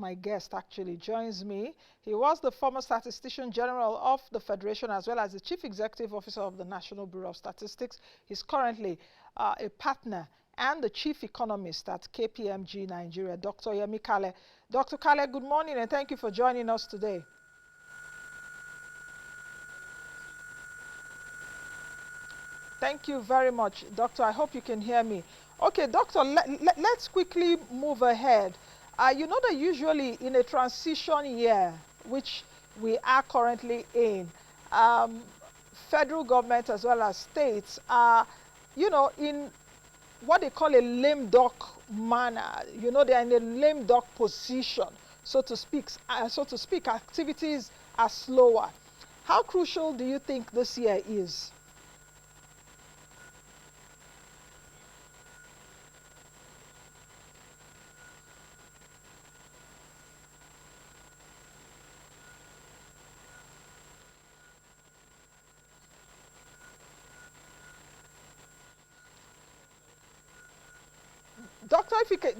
My guest actually joins me. He was the former Statistician General of the Federation as well as the Chief Executive Officer of the National Bureau of Statistics. He's currently a partner and the Chief Economist at KPMG Nigeria, Dr. Yemi Kale. Dr. Kale, good morning and thank you for joining us today. Thank you very much, Doctor. I hope you can hear me. Okay, Doctor, let's quickly move ahead. You know that usually in a transition year, which we are currently in, um, federal government as well as states are, in what they call a lame duck manner. They are in a lame duck position, so to speak. Activities are slower. How crucial do you think this year is?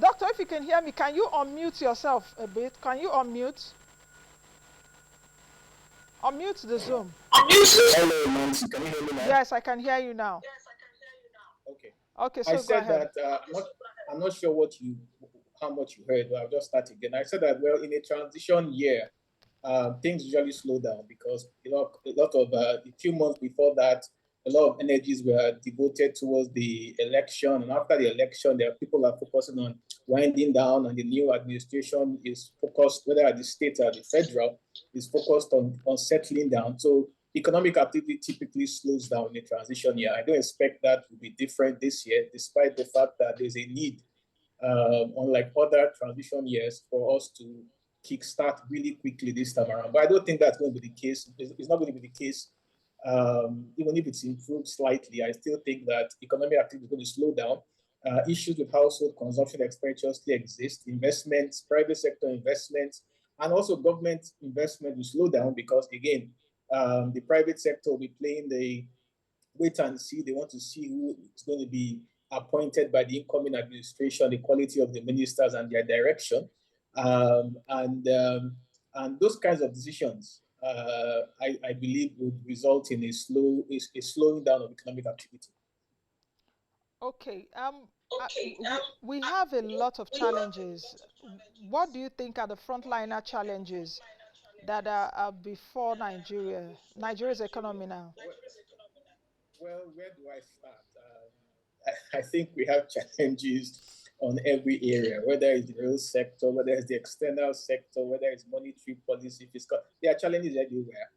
Doctor, if you can hear me, can you unmute yourself a bit? Can you unmute? Unmute the Zoom. Hello, Nancy. Can you hear me now? Yes, I can hear you now. Okay. Okay, I so go said ahead. that I'm not sure how much you heard, but I'll just start again. I said that well, in a transition year, things usually slow down because a lot of a few months before that, a lot of energies were devoted towards the election, and after the election, there are people are focusing on winding down, and the new administration is focused, whether at the state or the federal, is focused on settling down. So economic activity typically slows down in a transition year. I don't expect that to be different this year, despite the fact that there's a need, unlike other transition years, for us to kickstart really quickly this time around. But I don't think that's going to be the case. It's not going to be the case. Even if it's improved slightly, I still think that economic activity is going to slow down. Issues with household consumption expenditures still exist. Investments, private sector investments, and also government investment will slow down because, again, the private sector will be playing the wait and see. They want to see who is going to be appointed by the incoming administration, the quality of the ministers and their direction, um, and um, and those kinds of decisions. I believe would result in a slowing down of economic activity. Okay. We have a lot of challenges. What do you think are the frontliner challenges that are before Nigeria's economy now? Well, where do I start? I think we have challenges on every area, whether it's the real sector, whether it's the external sector, whether it's monetary policy, fiscal. There are challenges everywhere.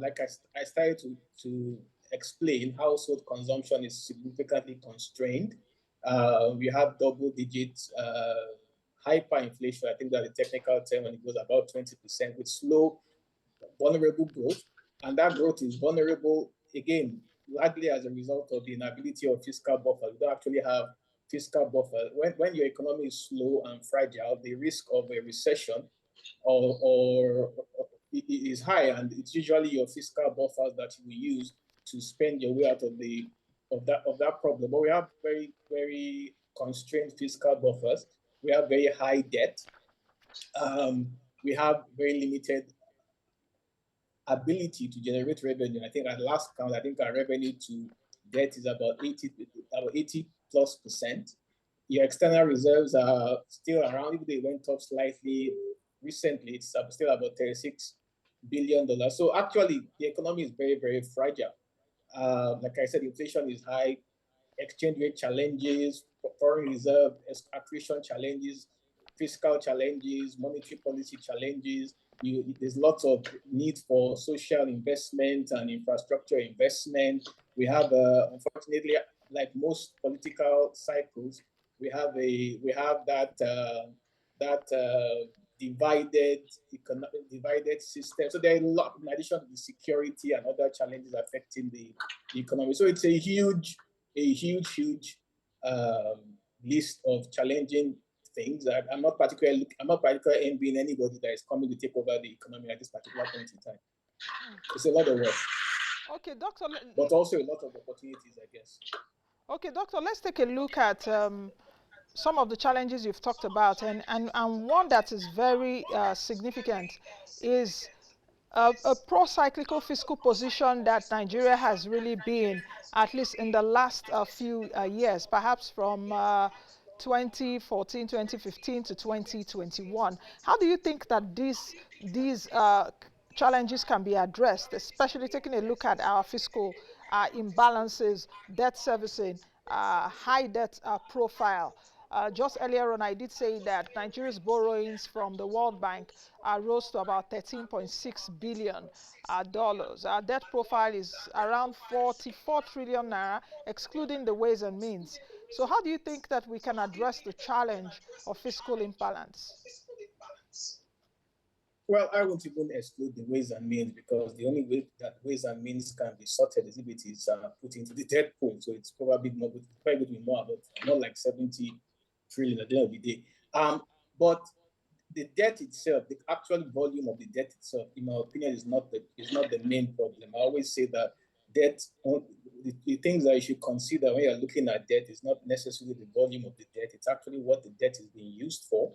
Like I started to explain, household consumption is significantly constrained. We have double digits hyperinflation. I think that the technical term when it goes about 20% with slow, vulnerable growth. And that growth is vulnerable again, largely as a result of the inability of fiscal buffer. We don't actually have fiscal buffer. When your economy is slow and fragile, the risk of a recession or is high, and it's usually your fiscal buffers that you will use to spend your way out of that problem. But we have very very constrained fiscal buffers. We have very high debt. Um, we have very limited ability to generate revenue. I think at last count, I think our revenue to debt is about 80 plus percent. Your external reserves are still around, if they went up slightly recently, it's still about $36 billion. So actually, the economy is very, very fragile. Like I said, inflation is high, exchange rate challenges, foreign reserve accretion challenges, fiscal challenges, monetary policy challenges. There's lots of need for social investment and infrastructure investment. We have, unfortunately, like most political cycles, we have that divided divided system. So there are a lot, in addition to the security and other challenges affecting the economy. So it's a huge um, list of challenging things. I'm not particularly envying anybody that is coming to take over the economy at this particular point in time. It's a lot of work, Okay, doctor. but also a lot of opportunities, I guess. Okay, doctor. Let's take a look at some of the challenges you've talked about, and one that is very significant is a pro-cyclical fiscal position that Nigeria has really been, at least in the last few years, perhaps from 2014, 2015 to 2021. How do you think that these challenges can be addressed, especially taking a look at our fiscal imbalances, debt servicing, high debt profile? Just earlier on, I did say that Nigeria's borrowings from the World Bank rose to about $13.6 billion. Our debt profile is around 44 trillion naira, excluding the ways and means. So, how do you think that we can address the challenge of fiscal imbalance? Well, I won't even exclude the ways and means because the only way that ways and means can be sorted is if it is put into the debt pool. So it's probably probably going to be more about not like 70 trillion at the end of the day. But the debt itself, the actual volume of the debt itself, in my opinion, is not the main problem. I always say that debt, the things that you should consider when you're looking at debt is not necessarily the volume of the debt. It's actually what the debt is being used for.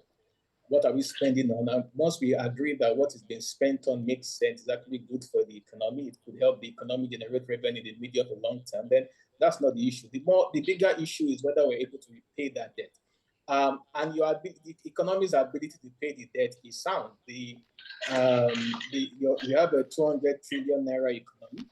What are we spending on? And once we agree that what is being spent on makes sense, is actually good for the economy, it could help the economy generate revenue in the medium to long term, then that's not the issue. The bigger issue is whether we're able to repay that debt. And the economy's ability to pay the debt is sound. You have a 200 trillion naira economy.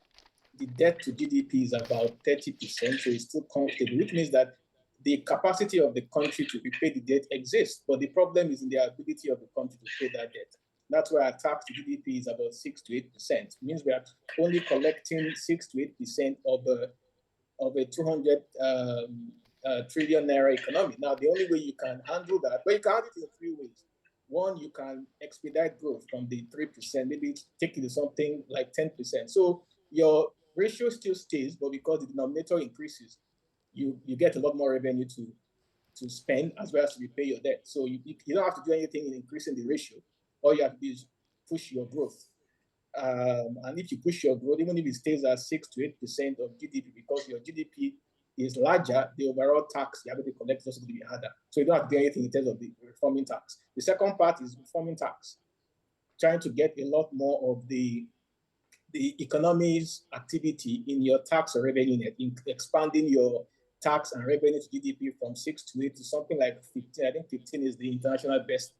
The debt to GDP is about 30%, so it's still comfortable, which means that the capacity of the country to repay the debt exists, but the problem is in the ability of the country to pay that debt. That's why our tax to GDP is about 6 to 8%. It means we are only collecting 6 to 8% of a 200 trillion naira economy. Now, the only way you can handle that, well, you can handle it in three ways. One, you can expedite growth from the 3%, maybe take it to something like 10%. So your ratio still stays, but because the denominator increases, you get a lot more revenue to spend as well as to repay your debt. So you don't have to do anything in increasing the ratio. All you have to do is push your growth. And if you push your growth, even if it stays at 6 to 8% of GDP, because your GDP is larger, the overall tax you have to collect is also going to be harder. So you don't have to do anything in terms of the reforming tax. The second part is reforming tax, trying to get a lot more of the economy's activity in your tax or revenue net, expanding your tax and revenue to GDP from 6 to 8 to something like 15. I think 15 is the international best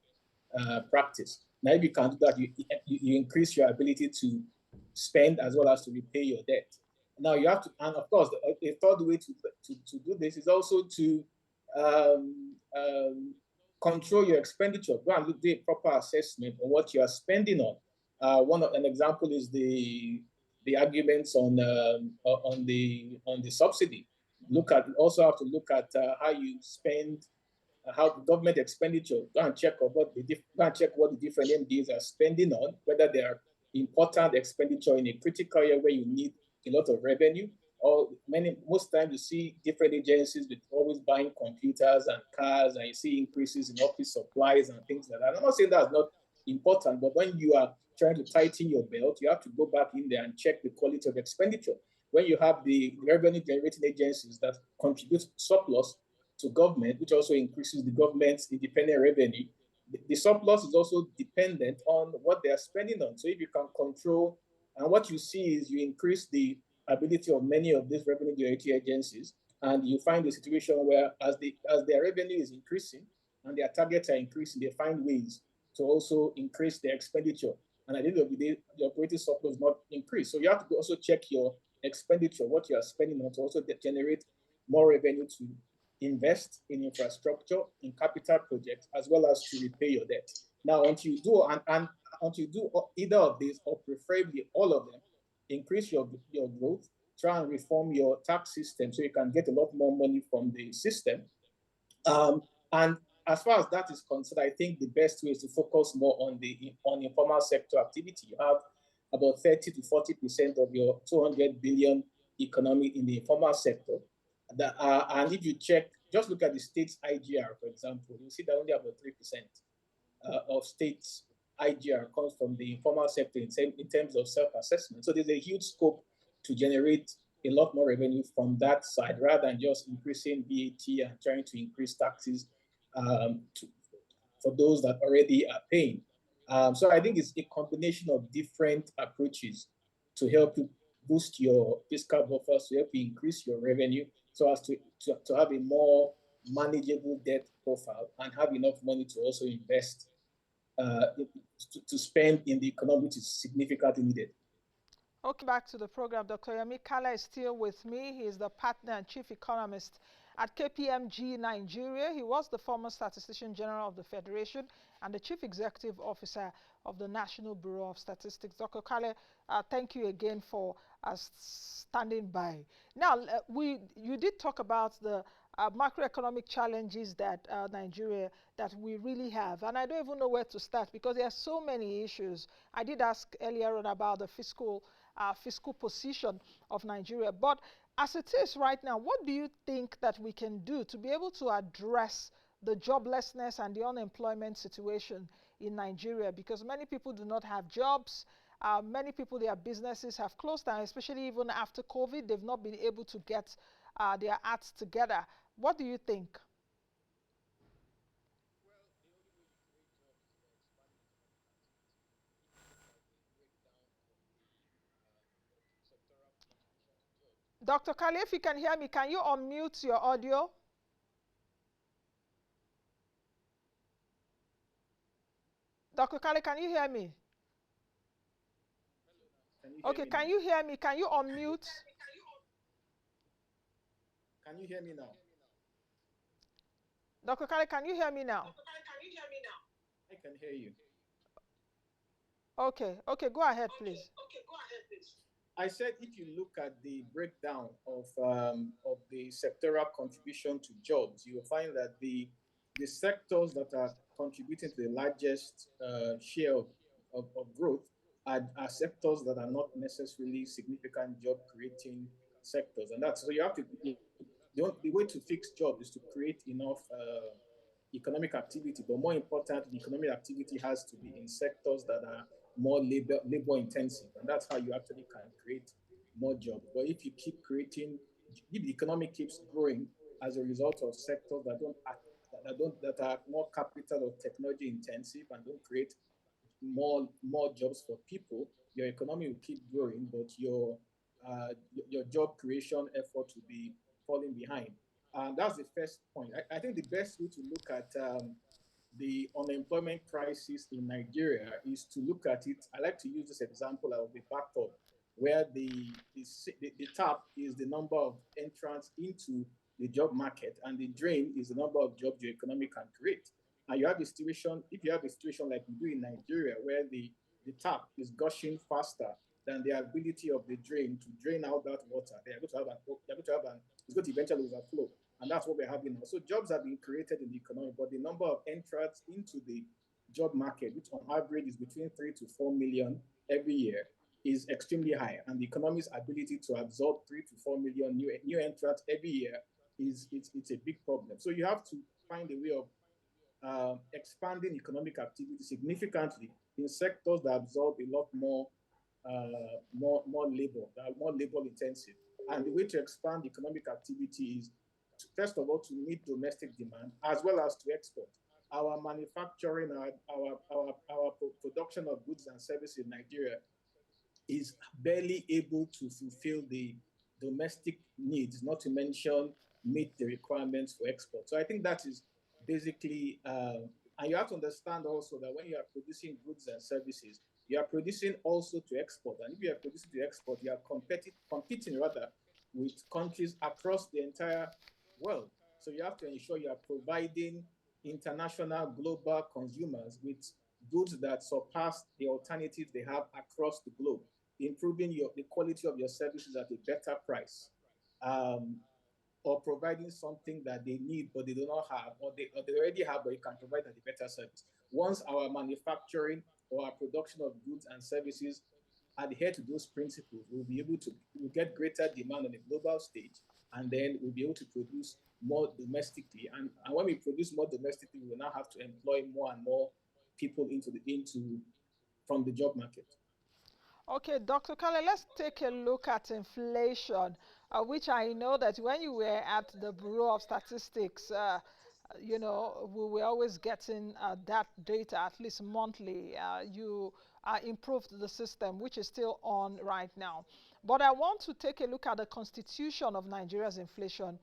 practice. Now, if you can do that, you increase your ability to spend as well as to repay your debt. Now, you have to, and of course, a third way to do this is also to control your expenditure. Go and do a proper assessment on what you are spending on. An example is the arguments on the subsidy. Also have to look at how you spend, how the government expenditure. Go and check what the different MDs are spending on, whether they are important expenditure in a critical area where you need a lot of revenue. Or most times you see different agencies with always buying computers and cars, and you see increases in office supplies and things like that. I'm not saying that's not important, but when you are trying to tighten your belt, you have to go back in there and check the quality of expenditure. When you have the revenue generating agencies that contribute surplus to government, which also increases the government's independent revenue, the surplus is also dependent on what they are spending on. So if you can control, and what you see is you increase the ability of many of these revenue generating agencies, and you find a situation where as their revenue is increasing and their targets are increasing, they find ways to also increase their expenditure. And at the end of the day, the operating surplus not increase. So you have to also check your expenditure, what you are spending on, to also generate more revenue to invest in infrastructure, in capital projects, as well as to repay your debt. Now, once you do, and once you do either of these, or preferably all of them, increase your growth, try and reform your tax system so you can get a lot more money from the system. And as far as that is concerned, I think the best way is to focus more on informal sector activity. You have about 30 to 40% of your 200 billion economy in the informal sector. And if you check, just look at the state's IGR, for example, you see that only about 3% of states' IGR comes from the informal sector in terms of self-assessment. So there's a huge scope to generate a lot more revenue from that side rather than just increasing VAT and trying to increase taxes to, for those that already are paying. So I think it's a combination of different approaches to help you boost your fiscal buffers, to help you increase your revenue, so as to have a more manageable debt profile and have enough money to also invest, to spend in the economy, which is significantly needed. Okay, back to the program. Dr. Yemi Kale is still with me. He is the partner and chief economist at KPMG Nigeria. He was the former statistician general of the Federation and the chief executive officer of the National Bureau of Statistics. Dr. Kale, thank you again for standing by. Now, you did talk about the macroeconomic challenges that Nigeria that we really have, and I don't even know where to start because there are so many issues. I did ask earlier on about the fiscal position of Nigeria, but as it is right now, what do you think that we can do to be able to address the joblessness and the unemployment situation in Nigeria? Because many people do not have jobs. Many people, their businesses have closed down, especially even after COVID. They've not been able to get their acts together. What do you think? Well, the only way you create jobs is by expanding economic activity. If you look at the breakdown of the sectoral contribution to jobs, Dr. Kali, if you can hear me, can you unmute your audio? Dr. Kali, can you hear me? hello now, can you hear Okay, me can now? you hear me? Can you unmute? Can you hear me now? Dr. Kali, can you hear me now? I can hear you. Okay, okay, go ahead, please. I said if you look at the breakdown of the sectoral contribution to jobs, you will find that the sectors that are contributing to the largest share of growth are sectors that are not necessarily significant job creating sectors, and that's so you have to the way to fix jobs is to create enough economic activity, but more important, the economic activity has to be in sectors that are more labor intensive, and that's how you actually can create more jobs. But if you keep creating, if the economy keeps growing as a result of sectors that are more capital or technology intensive and don't create more jobs for people, your economy will keep growing, but your job creation effort will be falling behind. And that's the first point. I think the best way to look at the unemployment crisis in Nigeria is to look at it. I like to use this example of the bathtub, where the tap is the number of entrants into the job market, and the drain is the number of jobs your economy can create. And you have a situation, if you have a situation like we do in Nigeria, where the tap is gushing faster than the ability of the drain to drain out that water, it's going to eventually overflow. And that's what we're having now. So jobs have been created in the economy, but the number of entrants into the job market, which on average is between 3 to 4 million every year, is extremely high. And the economy's ability to absorb 3 to 4 million new entrants every year it's a big problem. So you have to find a way of expanding economic activity significantly in sectors that absorb a lot more labor, that are more labor intensive. And the way to expand economic activity is, first of all, to meet domestic demand as well as to export. Our manufacturing, our production of goods and services in Nigeria is barely able to fulfill the domestic needs, not to mention meet the requirements for export. So I think that is basically, and you have to understand also that when you are producing goods and services, you are producing also to export. And if you are producing to export, you are competing rather with countries across the entire world. So you have to ensure you are providing international global consumers with goods that surpass the alternatives they have across the globe, improving the quality of your services at a better price, um, or providing something that they need but they do not have, or they already have but you can provide at a better service. Once our manufacturing or our production of goods and services adhere to those principles, we'll get greater demand on a global stage, and then we'll be able to produce more domestically. And when we produce more domestically, we will now have to employ more and more people into from the job market. Okay, Dr. Kale, let's take a look at inflation, which I know that when you were at the Bureau of Statistics, You know, we're always getting that data at least monthly. You improved the system, which is still on right now. But I want to take a look at the constitution of Nigeria's inflation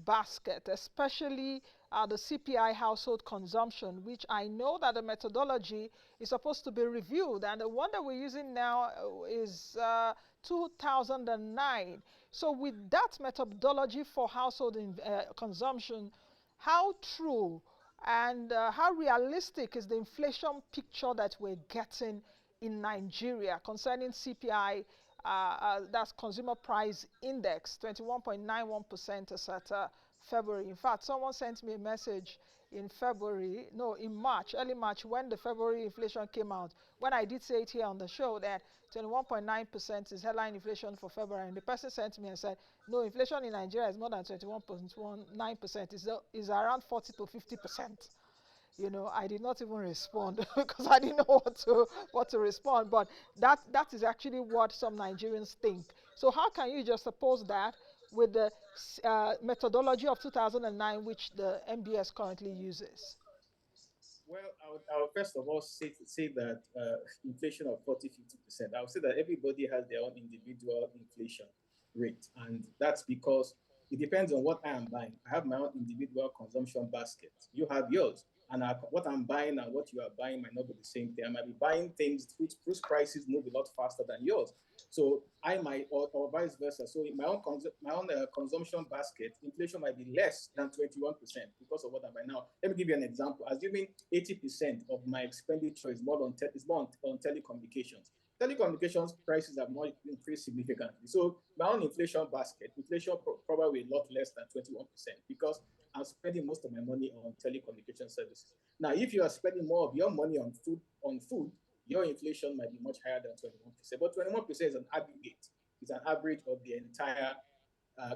basket, especially the CPI household consumption, which I know that the methodology is supposed to be reviewed. And the one that we're using now is 2009. So, with that methodology for household consumption, how true and how realistic is the inflation picture that we're getting in Nigeria concerning CPI, that's Consumer Price Index, 21.91% as at February. In fact, someone sent me a message in February, no, in March, early March, when the February inflation came out. When I did say it here on the show that 21.9% is headline inflation for February, and the person sent me and said, no, inflation in Nigeria is more than 21.19%, is around 40 to 50%. You know, I did not even respond because I didn't know what to respond. But that is actually what some Nigerians think. So how can you just suppose that with the methodology of 2009, which the MBS currently uses? Well, I would first of all say that inflation of 40-50%. I would say that everybody has their own individual inflation rate. And that's because it depends on what I am buying. I have my own individual consumption basket. You have yours. And what I'm buying and what you are buying might not be the same thing. I might be buying things whose prices move a lot faster than yours. So I might, or vice versa. So in my own consumption basket, inflation might be less than 21% because of what I buy now. Let me give you an example. Assuming 80% of my expenditure is more on telecommunications. Telecommunications prices have not increased significantly. So my own inflation basket, inflation probably a lot less than 21% because I'm spending most of my money on telecommunication services. Now, if you are spending more of your money on food, your inflation might be much higher than 21%. But 21% is an aggregate. It's an average of the entire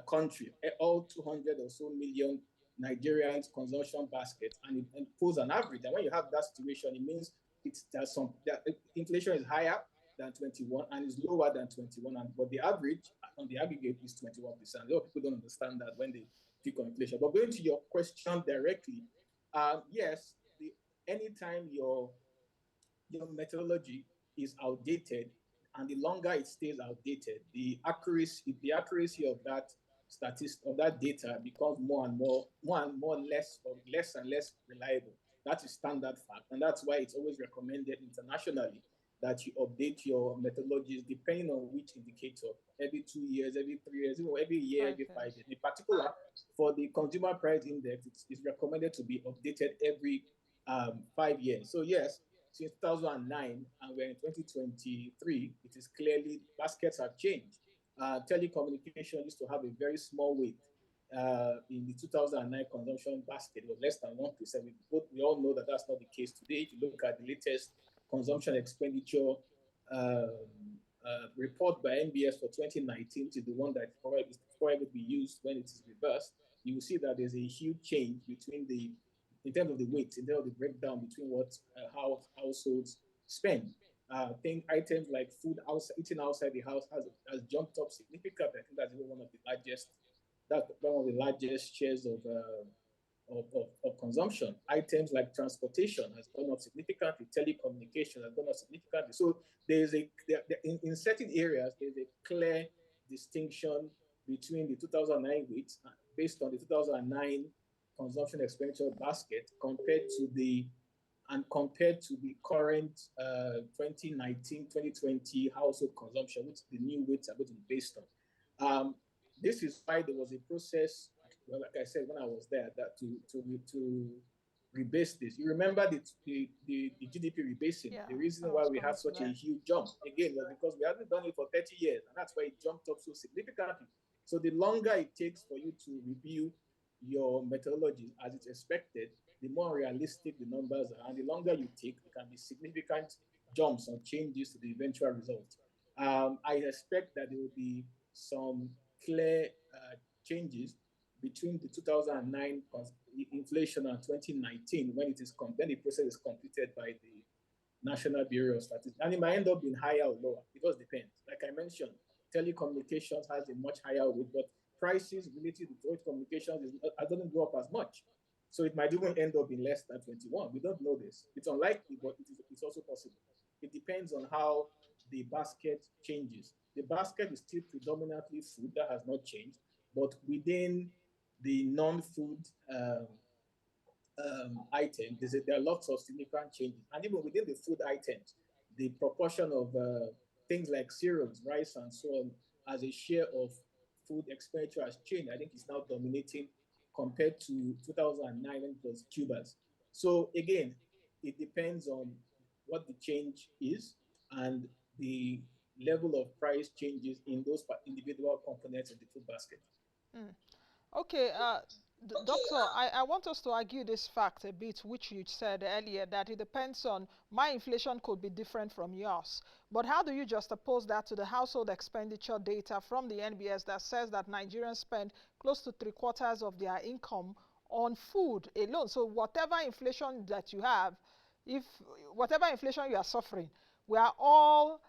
country, all 200 or so million Nigerians' consumption baskets, and it pulls an average. And when you have that situation, it means that inflation is higher than 21 and is lower than 21, but the average on the aggregate is 21%. A lot of people don't understand that when they pick on inflation. But going to your question directly, yes, anytime your methodology is outdated, and the longer it stays outdated, the accuracy of that data becomes more less and less reliable. That is standard fact, and that's why it's always recommended internationally that you update your methodologies depending on which indicator every 2 years, every 3 years, every year, Five every five years. years. In particular, for the consumer price index, it's recommended to be updated every 5 years. So yes, since 2009 and we're in 2023, it is clearly baskets have changed. Telecommunication used to have a very small weight in the 2009 consumption basket. It was less than 1%. We all know that that's not the case today. If you look at the latest consumption expenditure report by NBS for 2019, which is the one that probably be used when it is reversed, you will see that there's a huge change in terms of the weight, in terms of the breakdown between what how households spend. I think items like eating outside the house has jumped up significantly. I think that's one of the largest shares of consumption. Items like transportation has gone up significantly, telecommunication has gone up significantly. So in certain areas, there's a clear distinction between the 2009 weights based on the 2009 consumption expenditure basket compared to the current 2019-2020 household consumption, which the new weights are going to be based on. This is why there was a process, well, like I said, when I was there, that to rebase this. You remember the GDP rebasing. Yeah, The reason I why was we coming had to such a that. huge jump, again, was because we haven't done it for 30 years, and that's why it jumped up so significantly. So the longer it takes for you to review your methodology as it's expected, the more realistic the numbers are, and the longer you take, there can be significant jumps or changes to the eventual result. I expect that there will be some clear changes between the 2009 inflation and 2019 when the process is completed by the National Bureau of Statistics. And it might end up being higher or lower. It just depends. Like I mentioned, telecommunications has a much higher weight, but prices related to telecommunications doesn't go up as much. So it might even end up in less than 21. We don't know this. It's unlikely, but it's also possible. It depends on how the basket changes. The basket is still predominantly food, that has not changed, but within the non-food items, there are lots of significant changes. And even within the food items, the proportion of things like cereals, rice, and so on, as a share of food expenditure has changed. I think it's now dominating compared to 2009 when it was tubers. So again, it depends on what the change is and the level of price changes in those individual components in the food basket. Mm. Okay, Doctor, I want us to argue this fact a bit, which you said earlier, that it depends on my inflation could be different from yours. But how do you juxtapose that to the household expenditure data from the NBS that says that Nigerians spend close to three-quarters of their income on food alone? So whatever inflation that you have, if whatever inflation you are suffering, we all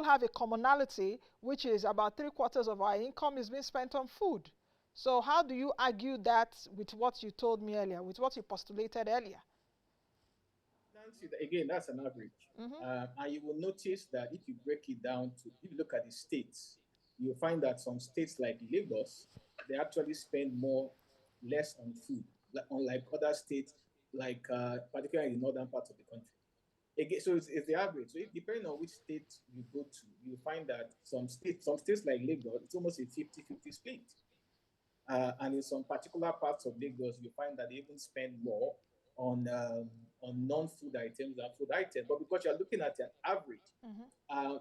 have a commonality, which is about three-quarters of our income is being spent on food. So how do you argue that with what you told me earlier, with what you postulated earlier? Nancy, again, that's an average. Mm-hmm. And you will notice that if you break it down to, if you look at the states, you'll find that some states like Lagos, they actually spend less on food, unlike other states, like particularly in the northern part of the country. Again, so it's the average. So depending on which state you go to, you find that some states like Lagos, it's almost a 50-50 split. And in some particular parts of Lagos, you find that they even spend more on non-food items than food items. But because you're looking at an average, Mm-hmm. uh,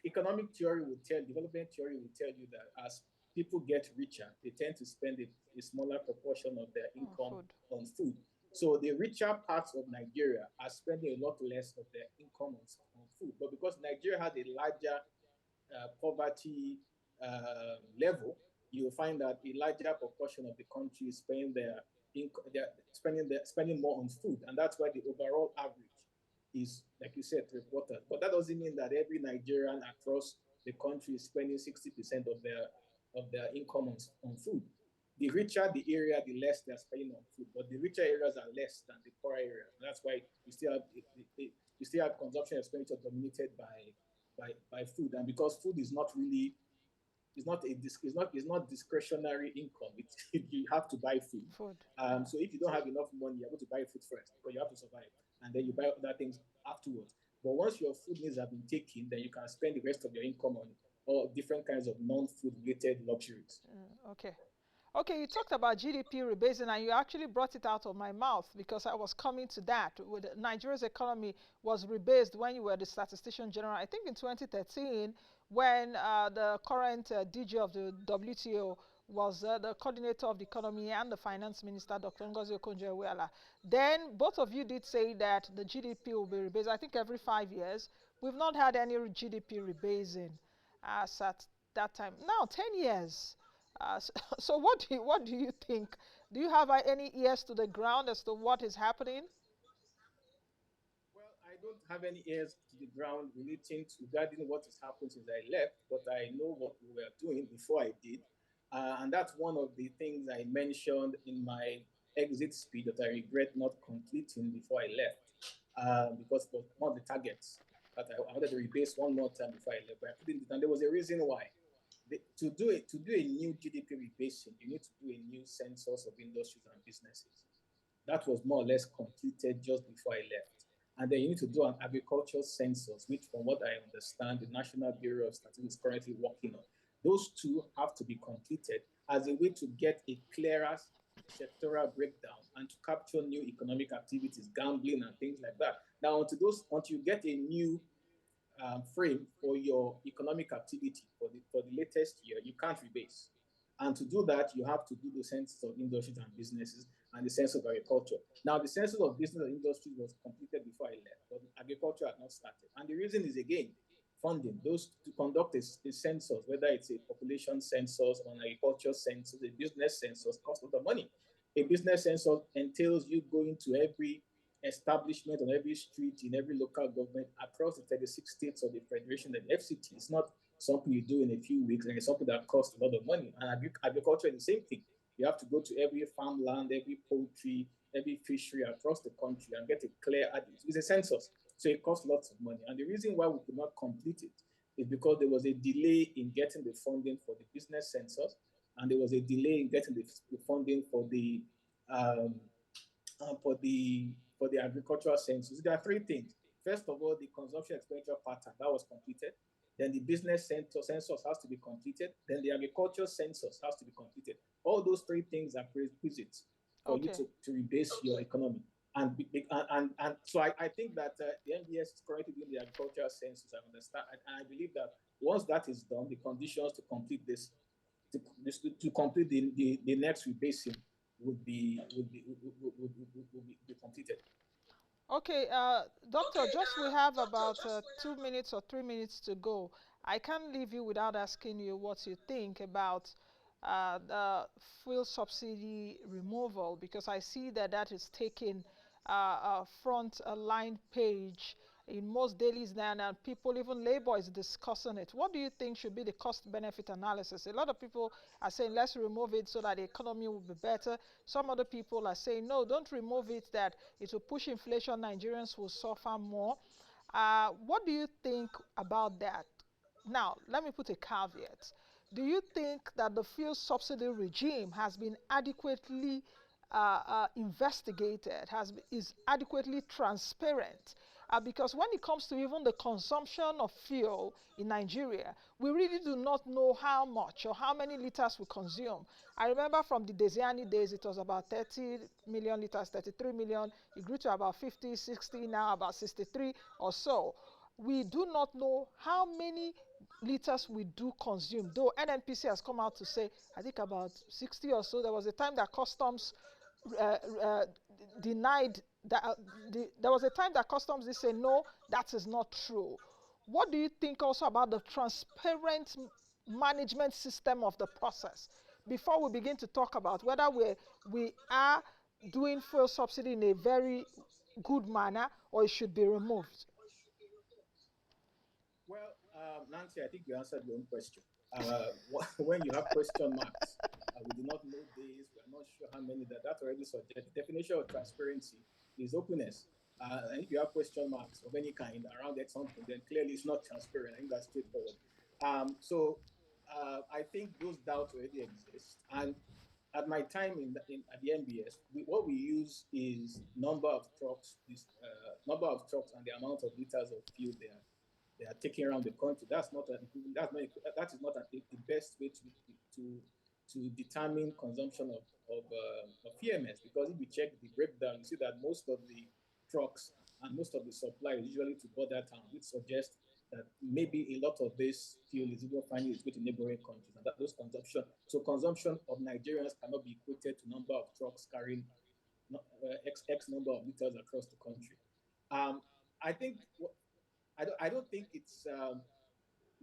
development theory will tell you that as people get richer, they tend to spend a smaller proportion of their Oh, income food. on food. So the richer parts of Nigeria are spending a lot less of their income on food. But because Nigeria has a larger poverty level, you will find that a larger proportion of the country is spending more on food, and that's why the overall average is, like you said, three-quarters. But that doesn't mean that every Nigerian across the country is spending 60% of their income on food. The richer the area, the less they're spending on food. But the richer areas are less than the poorer areas. And that's why you still have consumption expenditure dominated by food. And because food is not really it's not discretionary income. You have to buy food. Food. Yeah. So if you don't have enough money, you're going to buy food first because you have to survive, and then you buy other things afterwards. But once your food needs have been taken, then you can spend the rest of your income on all different kinds of non-food related luxuries. Okay. Okay, you talked about GDP rebasing and you actually brought it out of my mouth because I was coming to that. With Nigeria's economy was rebased when you were the statistician general, I think in 2013, when the current DG of the WTO was the coordinator of the economy and the finance minister, Dr. Ngozi Okonjo-Iweala. Then both of you did say that the GDP will be rebased, I think every 5 years. We've not had any GDP rebasing at that time. Now, 10 years. So what do you think? Do you have any ears to the ground as to what is happening? Well, I don't have any ears to the ground relating to regarding what has happened since I left, but I know what we were doing before I did. And that's one of the things I mentioned in my exit speech that I regret not completing before I left, because it was one of the targets that I wanted to rebase one more time before I left, but I couldn't. And there was a reason why. To do a new GDP rebasing, you need to do a new census of industries and businesses. That was more or less completed just before I left. And then you need to do an agricultural census, which, from what I understand, the National Bureau of Statistics is currently working on. Those two have to be completed as a way to get a clearer sectoral breakdown and to capture new economic activities, gambling, and things like that. Now, until you get a new frame for your economic activity for the latest year, you can't rebase. And to do that, you have to do the census of industries and businesses and the census of agriculture. Now, the census of business and industry was completed before I left, but agriculture had not started. And the reason is, again, funding. Those to conduct a census, whether it's a population census or an agriculture census, a business census, costs a lot of money. A business census entails you going to every establishment on every street in every local government across the 36 states of the federation and the FCT. It's not something you do in a few weeks, and it's something that costs a lot of money. And agriculture is the same thing. You have to go to every farmland, every poultry, every fishery across the country and get a clear audit. It's a census, so it costs lots of money. And the reason why we could not complete it is because there was a delay in getting the funding for the business census, and there was a delay in getting the funding um, for the agricultural census. There are three things. First of all, the consumption expenditure pattern that was completed. Then the business census has to be completed. Then the agricultural census has to be completed. All those three things are prerequisites for you Okay. to rebase your economy. And so I think that the NBS is currently doing the agricultural census. I understand, and I believe that once that is done, the conditions to complete this to complete the next rebasing would be completed. Okay, Doctor, just we have about 2 minutes or 3 minutes to go. I can't leave you without asking you what you think about the fuel subsidy removal, because I see that that is taking a front line page in most dailies now, and people, even Labour, is discussing it. What do you think should be the cost benefit analysis? A lot of people are saying let's remove it so that the economy will be better. Some other people are saying no, don't remove it, that it will push inflation, Nigerians will suffer more. What do you think about that? Now, let me put a caveat. Do you think that the fuel subsidy regime has been adequately investigated, is adequately transparent? Because when it comes to even the consumption of fuel in Nigeria, we really do not know how much or how many liters we consume. I remember from the Desiani days, it was about 30 million liters, 33 million. It grew to about 50, 60, now about 63 or so. We do not know how many liters we do consume, though NNPC has come out to say, I think about 60 or so. There was a time that customs uh, uh, denied that. There was a time that customs did say, no, that is not true. What do you think also about the transparent management system of the process, before we begin to talk about whether we are doing fuel subsidy in a very good manner or it should be removed? Well, Nancy, I think you answered your own question. When you have question marks, we do not know this, we are not sure how many, that already suggests the definition of transparency is openness. And if you have question marks of any kind around that something, then clearly it's not transparent. I think that's straightforward. So I think those doubts already exist. And at my time at the NBS, what we use is number of trucks and the amount of liters of fuel they are taking around the country. That is not the best way to to determine consumption of PMS, because if you check the breakdown, you see that most of the trucks and most of the supply is usually to border towns, which suggests that maybe a lot of this fuel is even finding its way to neighboring countries, and that those consumption of Nigerians cannot be equated to number of trucks carrying X number of liters across the country. Um, I think I don't think it's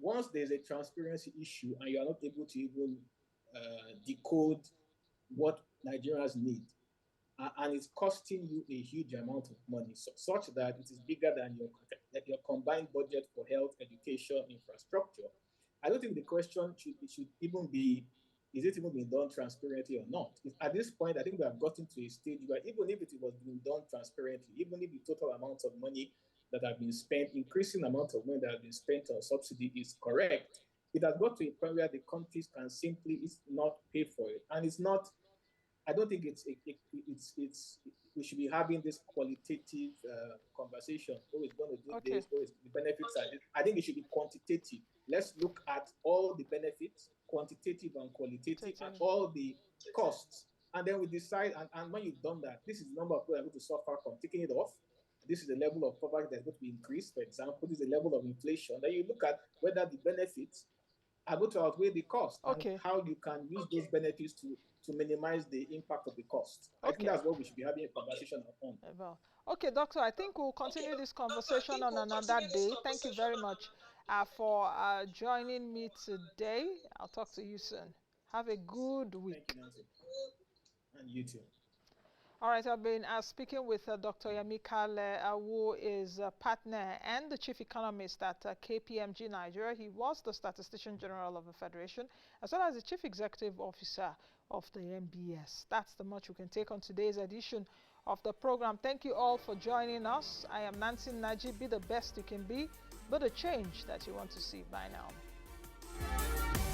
once there's a transparency issue and you are not able to even decode what Nigerians need, and it's costing you a huge amount of money, such that it is bigger than your combined budget for health, education, infrastructure. I don't think the question should even be, is it even being done transparently or not? At this point, I think we have gotten to a stage where even if it was being done transparently, even if the total amount of money that have been spent, increasing amount of money that have been spent on subsidy is correct, it has got to a point where the countries can simply not pay for it, and it's not. I don't think it's we should be having this qualitative conversation. Oh, it's going to do Okay. this. Oh, it's, the benefits are this. I think it should be quantitative. Let's look at all the benefits, quantitative and qualitative, and all the costs, and then we decide. And when you've done that, this is the number of people that are going to suffer from taking it off. This is the level of poverty that's going to be increased, for example. This is the level of inflation. Then you look at whether the benefits are going to outweigh the cost and Okay. how you can use those benefits to minimize the impact of the cost. I think Okay. that's what we should be having a conversation on. Well, okay, doctor, I think we'll continue this conversation on another day. Thank you very much for joining me today. I'll talk to you soon. Have a good Thank you, week. Nancy. And you too. All right, I've been speaking with Dr. Yemi Kale, who is a partner and the chief economist at KPMG Nigeria. He was the Statistician General of the Federation, as well as the chief executive officer of the MBS. That's the much we can take on today's edition of the program. Thank you all for joining us. I am Nancy Naji. Be the best you can be. Be the change that you want to see. Bye now.